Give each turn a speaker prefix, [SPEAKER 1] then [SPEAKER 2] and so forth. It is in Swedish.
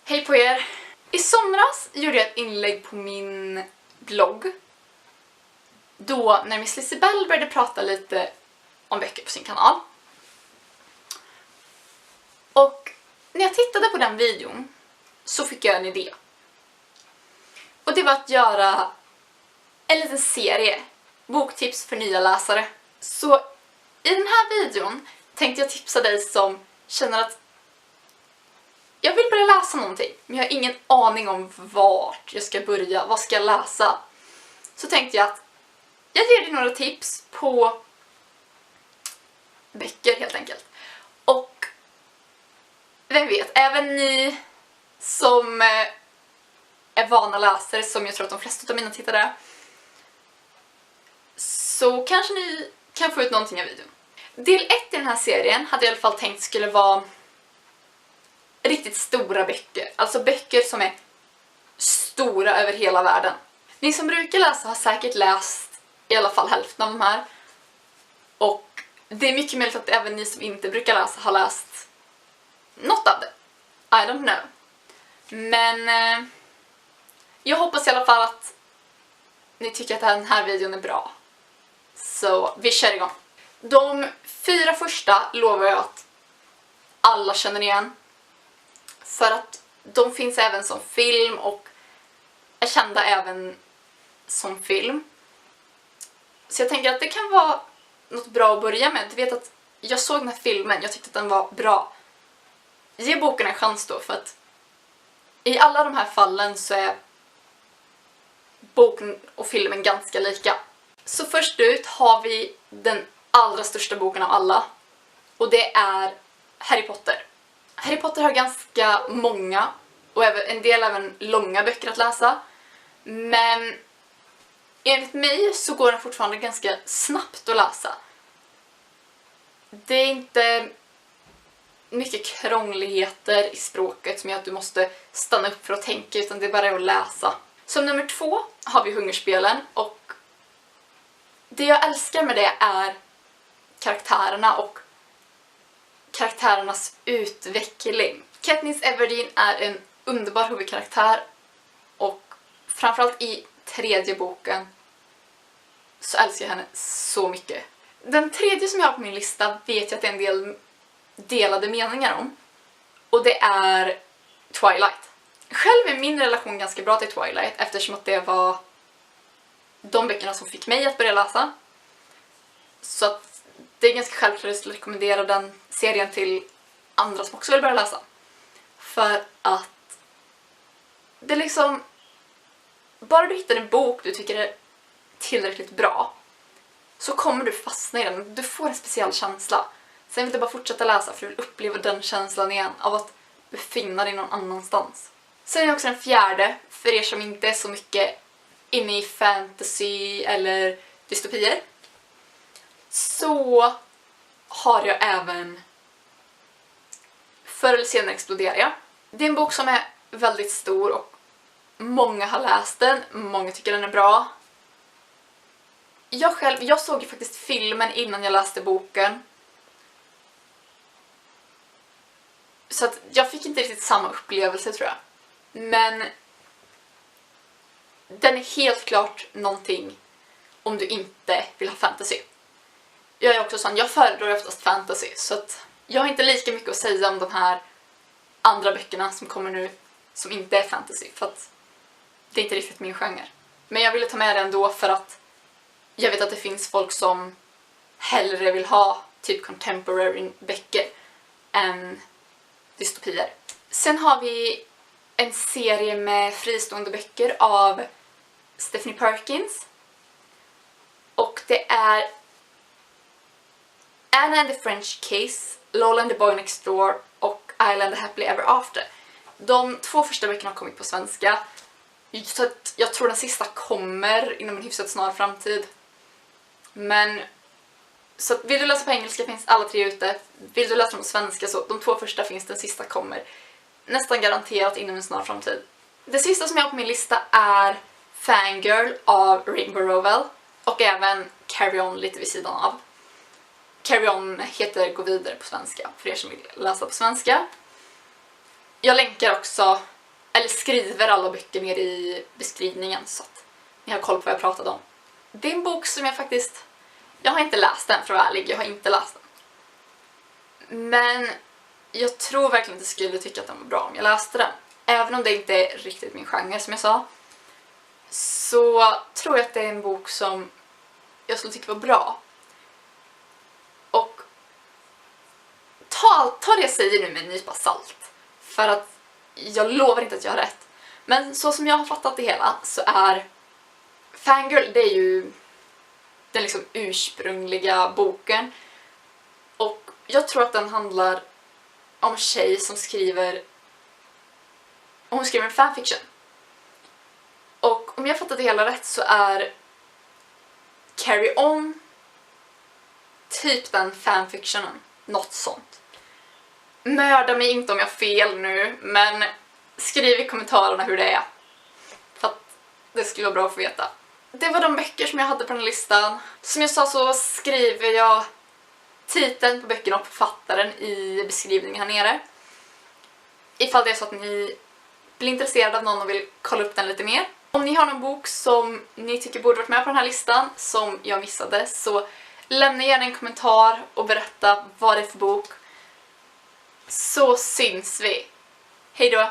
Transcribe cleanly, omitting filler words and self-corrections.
[SPEAKER 1] Hej på er! I somras gjorde jag ett inlägg på min blogg då när Miss Lisibell började prata lite om böcker på sin kanal. Och när jag tittade på den videon så fick jag en idé. Och det var att göra en liten serie, boktips för nya läsare. Så i den här videon tänkte jag tipsa dig som känner att jag vill börja läsa någonting, men jag har ingen aning om vart jag ska börja, vad ska jag läsa. Så tänkte jag att jag ger dig några tips på böcker helt enkelt. Och vem vet, även ni som är vana läsare, som jag tror att de flesta av mina tittare är, så kanske ni kan få ut någonting av videon. Del 1 i den här serien hade jag i alla fall tänkt skulle vara riktigt stora böcker. Alltså böcker som är stora över hela världen. Ni som brukar läsa har säkert läst i alla fall hälften av de här. Och det är mycket möjligt att även ni som inte brukar läsa har läst något av det. I don't know. Men jag hoppas i alla fall att ni tycker att den här videon är bra. Så vi kör igång. De 4 första lovar jag att alla känner igen. För att de finns även som film och är kända även som film. Så jag tänker att det kan vara något bra att börja med. Du vet att jag såg den här filmen, jag tyckte att den var bra. Ge boken en chans då, för att i alla de här fallen så är boken och filmen ganska lika. Så först ut har vi den allra största boken av alla. Och det är Harry Potter. Harry Potter har ganska många och en del även långa böcker att läsa. Men enligt mig så går den fortfarande ganska snabbt att läsa. Det är inte mycket krångligheter i språket som gör att du måste stanna upp för att tänka, utan det är bara att läsa. Som nummer 2 har vi Hungerspelen, och det jag älskar med det är karaktärerna och karaktärernas utveckling. Katniss Everdeen är en underbar huvudkaraktär, och framförallt i 3:e boken så älskar jag henne så mycket. Den 3:e som jag har på min lista vet jag att det är en del delade meningar om, och det är Twilight. Själv är min relation ganska bra till Twilight, eftersom att det var de böckerna som fick mig att börja läsa. Så att det är ganska självklart att jag skulle rekommendera den serien till andra som också vill börja läsa. För att det är liksom, bara du hittar en bok du tycker är tillräckligt bra så kommer du fastna i den. Du får en speciell känsla. Sen vill du bara fortsätta läsa för du vill uppleva den känslan igen av att befinna dig någon annanstans. Sen är också den 4:e, för er som inte är så mycket inne i fantasy eller dystopier, så har jag även Förr eller senare exploderar jag. Det är en bok som är väldigt stor och många har läst den, många tycker den är bra. Jag såg ju faktiskt filmen innan jag läste boken. Så att jag fick inte riktigt samma upplevelse, tror jag. Men den är helt klart någonting om du inte vill ha fantasy. Jag är också sån, jag föredrar oftast fantasy, så att jag har inte lika mycket att säga om de här andra böckerna som kommer nu som inte är fantasy, för att det är inte riktigt min genre. Men jag ville ta med det ändå för att jag vet att det finns folk som hellre vill ha typ contemporary böcker än dystopier. Sen har vi en serie med fristående böcker av Stephanie Perkins. Och det är Anna and the French Case, Lola and the Boy Next Door och Island the Happily Ever After. De 2 första böckerna har kommit på svenska. Så att jag tror den sista kommer inom en hyfsat snar framtid. Men så att vill du läsa på engelska finns alla 3 ute. Vill du läsa dem på svenska så de 2 första finns, den sista kommer nästan garanterat inom en snar framtid. Det sista som jag har på min lista är Fangirl av Rainbow Rowell och även Carry On lite vid sidan av. Carry On heter Gå vidare på svenska för er som vill läsa på svenska. Jag länkar också eller skriver alla böcker ner i beskrivningen så att ni har koll på vad jag pratade om. Det är en bok som jag har inte läst den, för att vara ärlig, jag har inte läst den. Men jag tror verkligen att jag skulle tycka att den var bra om jag läste den. Även om det inte är riktigt min genre som jag sa, så tror jag att det är en bok som jag skulle tycka var bra. Och ta det jag säger nu med en nypa salt. För att jag lovar inte att jag har rätt. Men så som jag har fattat det hela så är Fangirl, det är ju den liksom ursprungliga boken. Och jag tror att den handlar om en tjej som skriver en fanfiction. Och om jag fattat det hela rätt så är Carry On typ den fanfictionen. Något sånt. Mörda mig inte om jag har fel nu, men skriv i kommentarerna hur det är. För att det skulle vara bra att få veta. Det var de böcker som jag hade på den listan. Som jag sa så skriver jag titeln på böckerna och författaren i beskrivningen här nere. Ifall det är så att ni blir intresserade av någon och vill kolla upp den lite mer. Om ni har någon bok som ni tycker borde varit med på den här listan som jag missade, så lämna gärna en kommentar och berätta vad det är för bok. Så syns vi. Hej då!